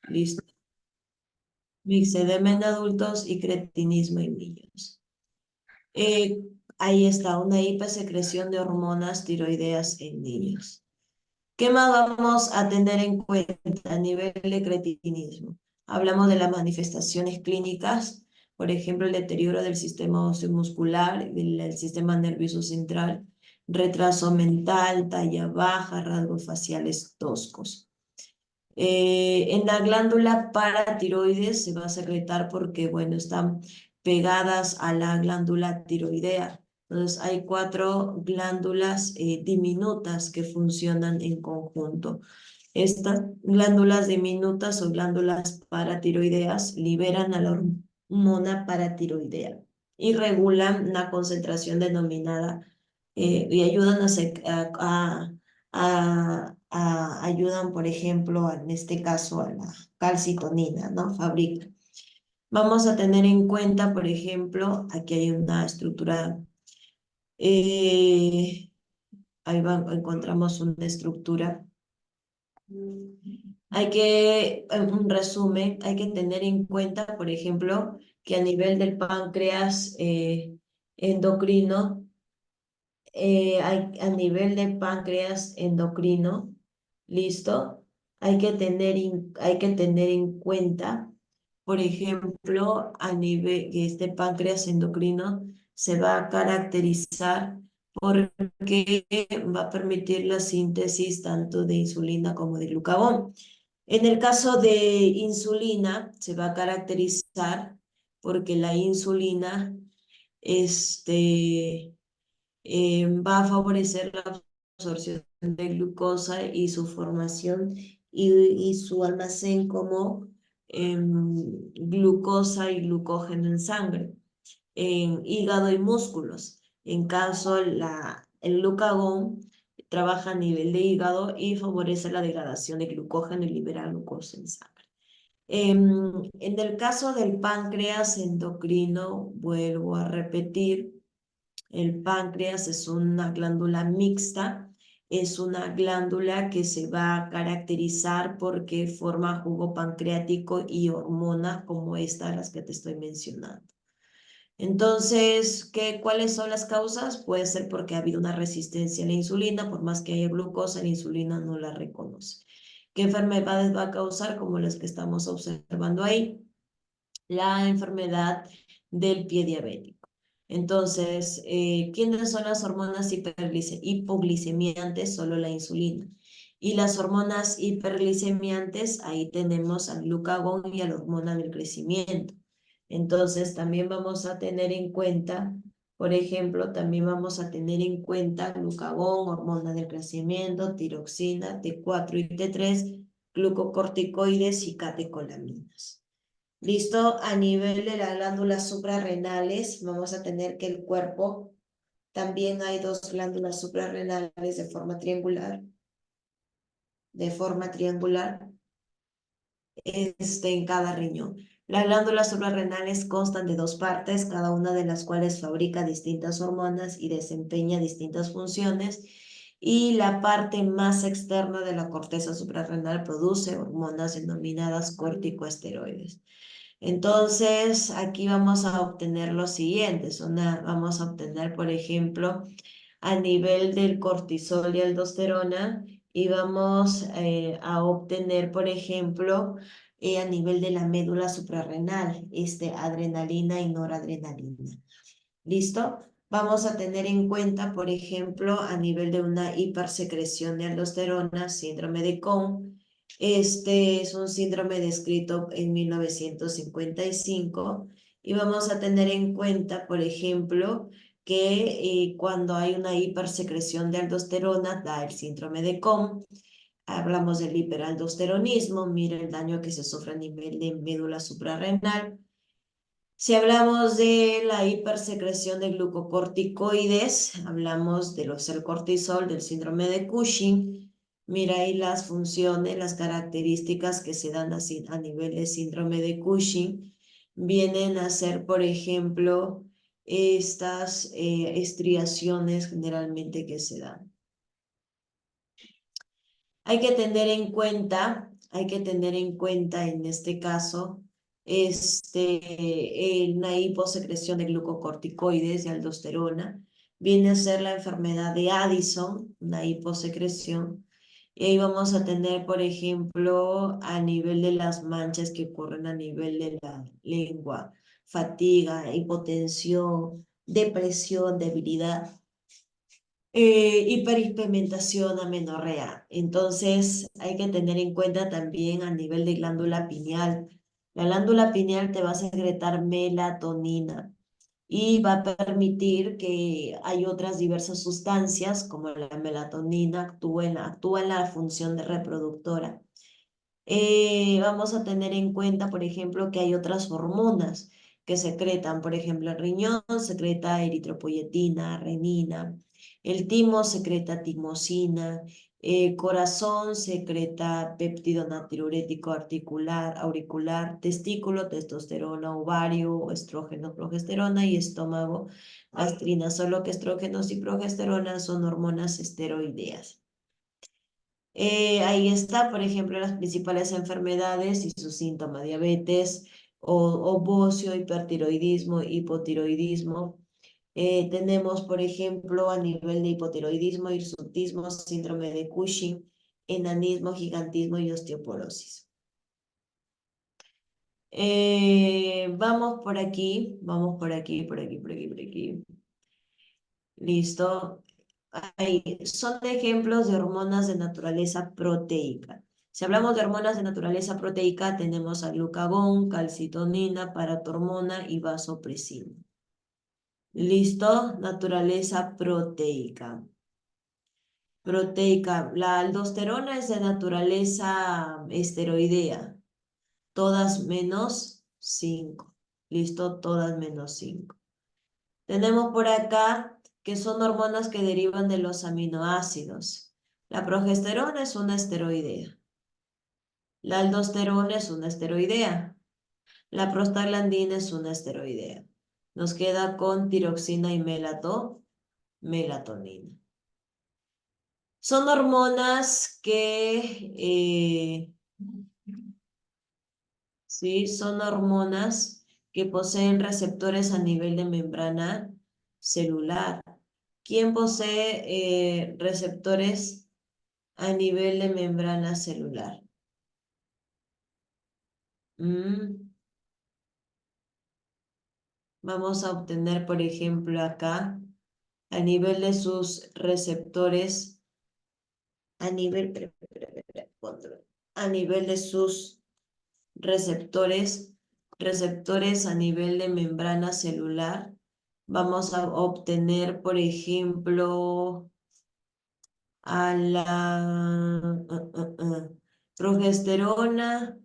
Listo. Mixedema en adultos y cretinismo en niños. Eh, Ahí está, una hipersecreción de hormonas tiroideas en niños. ¿Qué más vamos a tener en cuenta a nivel de cretinismo? Hablamos de las manifestaciones clínicas, por ejemplo, el deterioro del sistema osteomuscular, del sistema nervioso central, retraso mental, talla baja, rasgos faciales toscos. En la glándula paratiroides se va a secretar porque, bueno, están pegadas a la glándula tiroidea. Entonces, hay 4 glándulas diminutas que funcionan en conjunto. Estas glándulas diminutas o glándulas paratiroideas liberan a la hormona paratiroidea y regulan una concentración denominada y ayudan ayudan, por ejemplo, en este caso a la calcitonina, ¿no? Fabrica. Vamos a tener en cuenta, por ejemplo, aquí hay una estructura, eh, encontramos una estructura. Hay que, en un resumen, hay que tener en cuenta, por ejemplo, que a nivel del páncreas endocrino, a nivel de páncreas endocrino, ¿listo? Hay que tener en cuenta, por ejemplo, a nivel que este páncreas endocrino se va a caracterizar porque va a permitir la síntesis tanto de insulina como de glucagón. En el caso de insulina, se va a caracterizar porque la insulina, este, va a favorecer la absorción de glucosa y su formación y su almacén como glucosa y glucógeno en sangre, en hígado y músculos. En caso, el glucagón trabaja a nivel de hígado y favorece la degradación de glucógeno y libera glucosa en sangre. En el caso del páncreas endocrino, vuelvo a repetir, el páncreas es una glándula mixta, es una glándula que se va a caracterizar porque forma jugo pancreático y hormonas como estas, las que te estoy mencionando. Entonces, ¿cuáles son las causas? Puede ser porque ha habido una resistencia a la insulina, por más que haya glucosa, la insulina no la reconoce. ¿Qué enfermedades va a causar? Como las que estamos observando ahí, la enfermedad del pie diabético. Entonces, ¿quiénes son las hormonas hipoglicemiantes? Solo la insulina. Y las hormonas hiperglicemiantes, ahí tenemos al glucagón y a la hormona del crecimiento. Entonces, también vamos a tener en cuenta, por ejemplo, también vamos a tener en cuenta glucagón, hormona del crecimiento, tiroxina, T4 y T3, glucocorticoides y catecolaminas. Listo, a nivel de las glándulas suprarrenales, vamos a tener que el cuerpo también hay 2 glándulas suprarrenales de forma triangular, en cada riñón. Las glándulas suprarrenales constan de 2 partes, cada una de las cuales fabrica distintas hormonas y desempeña distintas funciones. Y la parte más externa de la corteza suprarrenal produce hormonas denominadas corticosteroides. Entonces, aquí vamos a obtener los siguientes. Vamos a obtener, por ejemplo, a nivel del cortisol y aldosterona, y vamos a obtener, por ejemplo, a nivel de la médula suprarrenal, adrenalina y noradrenalina. ¿Listo? Vamos a tener en cuenta, por ejemplo, a nivel de una hipersecreción de aldosterona, síndrome de Cohn. Este es un síndrome descrito en 1955 y vamos a tener en cuenta, por ejemplo, que cuando hay una hipersecreción de aldosterona da el síndrome de Cohn. Hablamos del hiperaldosteronismo, mira el daño que se sufre a nivel de médula suprarrenal. Si hablamos de la hipersecreción de glucocorticoides, hablamos del cortisol, del síndrome de Cushing. Mira ahí las funciones, las características que se dan a nivel de síndrome de Cushing. Vienen a ser, por ejemplo, estas estriaciones generalmente que se dan. Hay que tener en cuenta hay que tener en cuenta en este caso una hiposecreción de glucocorticoides y aldosterona. Viene a ser la enfermedad de Addison, una hiposecreción. Y ahí vamos a tener, por ejemplo, a nivel de las manchas que ocurren a nivel de la lengua, fatiga, hipotensión, depresión, debilidad, hiperpigmentación, amenorrea. Entonces, hay que tener en cuenta también a nivel de glándula pineal. La glándula pineal te va a secretar melatonina y va a permitir que hay otras diversas sustancias, como la melatonina, actúa en la función de reproductora. Vamos a tener en cuenta, por ejemplo, que hay otras hormonas que secretan, por ejemplo, el riñón secreta eritropoyetina, renina, el timo secreta timosina, el corazón secreta péptido natriurético articular, auricular, testículo, testosterona, ovario, estrógeno, progesterona y estómago, gastrina, solo que estrógenos y progesterona son hormonas esteroideas. Ahí está, por ejemplo, las principales enfermedades y sus síntomas: diabetes, obocio, hipertiroidismo, hipotiroidismo. Tenemos, por ejemplo, a nivel de hipotiroidismo, hirsutismo, síndrome de Cushing, enanismo, gigantismo y osteoporosis. Vamos por aquí, por aquí, por aquí, por aquí. Listo. Ahí son ejemplos de hormonas de naturaleza proteica. Si hablamos de hormonas de naturaleza proteica, tenemos a glucagón, calcitonina, paratormona y vasopresina. ¿Listo? Naturaleza proteica. Proteica. La aldosterona es de naturaleza esteroidea. Todas menos 5. ¿Listo? Todas menos 5. Tenemos por acá que son hormonas que derivan de los aminoácidos. La progesterona es una esteroidea. La aldosterona es una esteroidea. La prostaglandina es una esteroidea. Nos queda con tiroxina y melatonina. Son hormonas ¿sí? Son hormonas que poseen receptores a nivel de membrana celular. ¿Quién posee receptores a nivel de membrana celular? Mm, Vamos a obtener, por ejemplo, acá, a nivel de sus receptores, a nivel, a nivel de sus receptores a nivel de membrana celular. Vamos a obtener, por ejemplo, a la progesterona,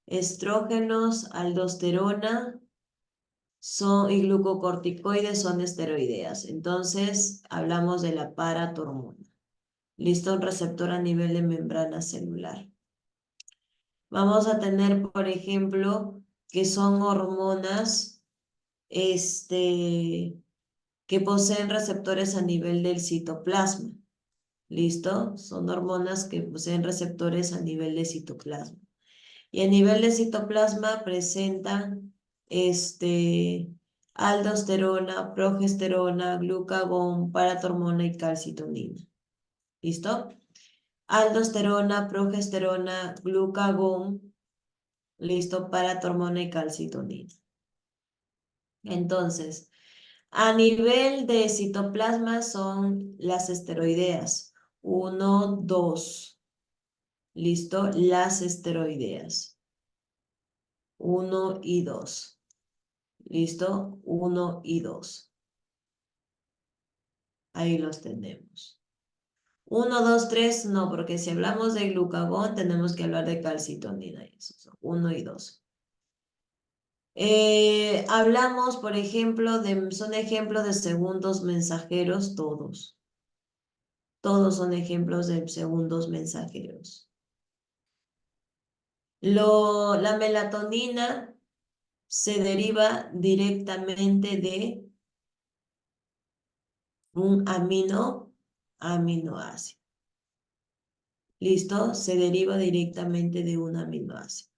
estrógenos, aldosterona y glucocorticoides son esteroideas. Entonces, hablamos de la paratormona. Listo, un receptor a nivel de membrana celular. Vamos a tener, por ejemplo, que son hormonas que poseen receptores a nivel del citoplasma. ¿Listo? Son hormonas que poseen receptores a nivel de citoplasma. Y a nivel de citoplasma presentan aldosterona, progesterona, glucagón, paratormona y calcitonina. ¿Listo? Aldosterona, progesterona, glucagón, listo, paratormona y calcitonina. Entonces, a nivel de citoplasma son las esteroideas. 1, 2. ¿Listo? Las esteroideas. 1 y 2. ¿Listo? 1 y 2. Ahí los tenemos. 1, 2, 3, no, porque si hablamos de glucagón tenemos que hablar de calcitonina. Eso son 1 y 2. Hablamos, por ejemplo, son ejemplos de segundos mensajeros todos. Todos son ejemplos de segundos mensajeros. La melatonina se deriva directamente de un aminoácido. ¿Listo? Se deriva directamente de un aminoácido.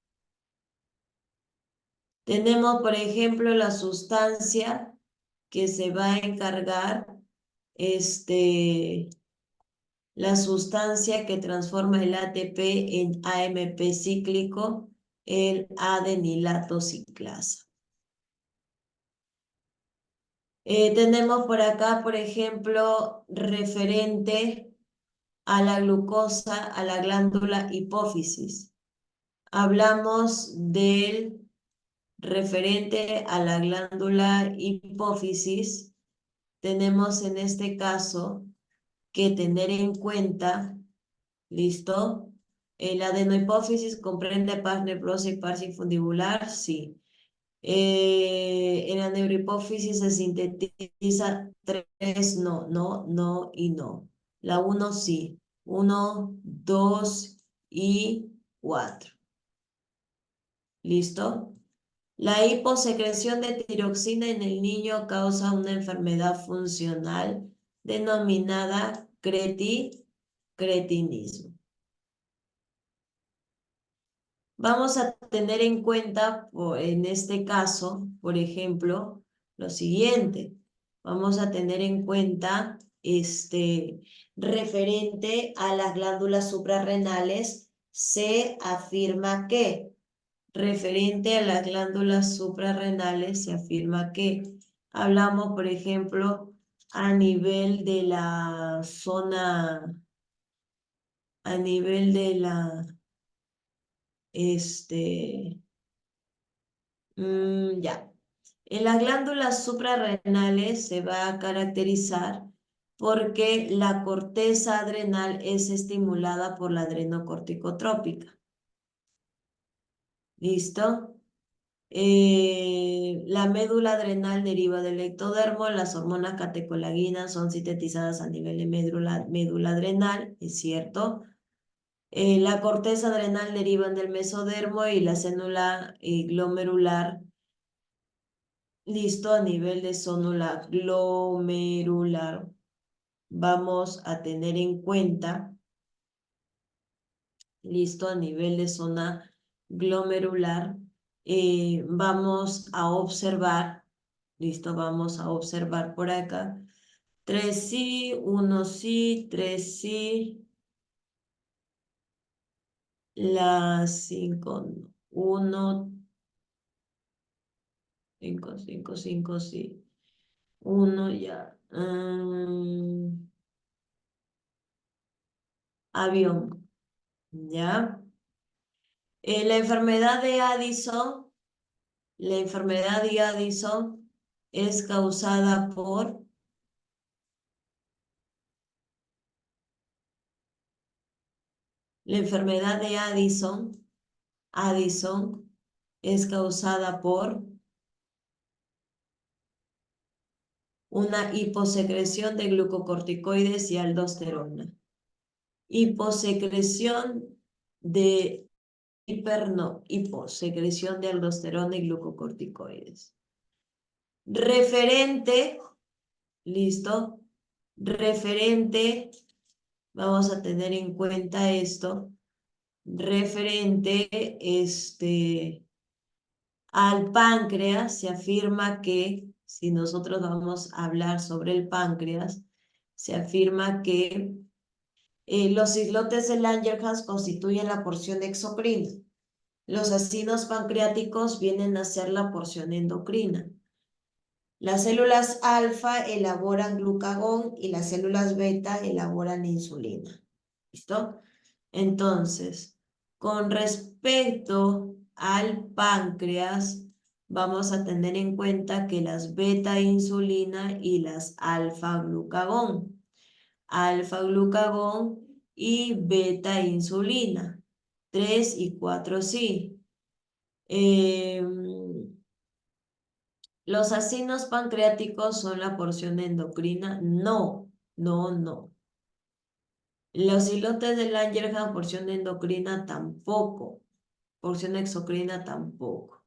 Tenemos, por ejemplo, la sustancia que se va a encargar, la sustancia que transforma el ATP en AMP cíclico, el adenilato ciclasa. Tenemos por acá, por ejemplo, referente a la glucosa, a la glándula hipófisis. Hablamos del referente a la glándula hipófisis. Tenemos en este caso que tener en cuenta, ¿listo? La adenohipófisis comprende pars nebrosa y pars infundibular, sí. En la neurohipófisis se sintetiza tres, no, no, no y no. La uno sí. 1, 2 y 4. ¿Listo? La hiposecreción de tiroxina en el niño causa una enfermedad funcional denominada cretinismo. Vamos a tener en cuenta, en este caso, por ejemplo, lo siguiente. Vamos a tener en cuenta, referente a las glándulas suprarrenales, se afirma que, referente a las glándulas suprarrenales, se afirma que, hablamos, por ejemplo, a nivel de la zona, a nivel de la, ya. En las glándulas suprarrenales se va a caracterizar porque la corteza adrenal es estimulada por la adrenocorticotrópica. ¿Listo? La médula adrenal deriva del ectodermo, las hormonas catecolaginas son sintetizadas a nivel de médula adrenal, es cierto. La corteza adrenal deriva del mesodermo y la célula glomerular, listo, a nivel de zona glomerular. Vamos a tener en cuenta, listo, a nivel de zona glomerular, vamos a observar, listo, vamos a observar por acá, 3 sí, 1 sí, 3 sí, las 5 no, 1, 5, 5, 5 sí, 1 ya, avión, ¿ya? La enfermedad de Addison, la enfermedad de Addison es causada por la enfermedad de Addison es causada por una hiposecreción de glucocorticoides y aldosterona. Hiposecreción de hiposecreción de aldosterona y glucocorticoides. Referente, listo, referente, vamos a tener en cuenta esto, referente, al páncreas, se afirma que, si nosotros vamos a hablar sobre el páncreas, se afirma que los islotes de Langerhans constituyen la porción exocrina. Los acinos pancreáticos vienen a ser la porción endocrina. Las células alfa elaboran glucagón y las células beta elaboran insulina. ¿Listo? Entonces, con respecto al páncreas, vamos a tener en cuenta que las beta insulina y las alfa glucagón y beta insulina, 3 y 4 sí. ¿Los acinos pancreáticos son la porción endocrina? No, no, no. Los islotes de Langerhans, porción endocrina tampoco. Porción exocrina tampoco.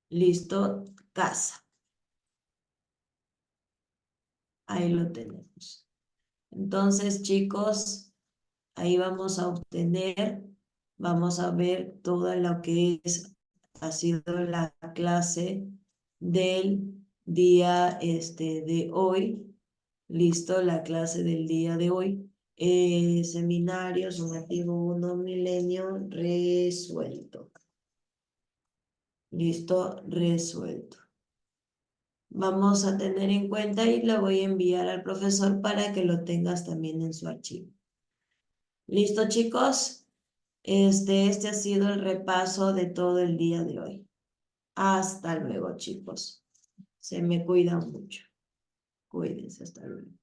Listo, casa. Ahí lo tenemos. Entonces, chicos, Ahí vamos a obtener, vamos a ver toda lo que ha sido la clase del día de hoy. Listo, la clase del día de hoy. Seminario sumativo 1 milenio resuelto. Listo, resuelto. Vamos a tener en cuenta y lo voy a enviar al profesor para que lo tengas también en su archivo. ¿Listo, chicos? Este ha sido el repaso de todo el día de hoy. Hasta luego, chicos. Se me cuidan mucho. Cuídense, hasta luego.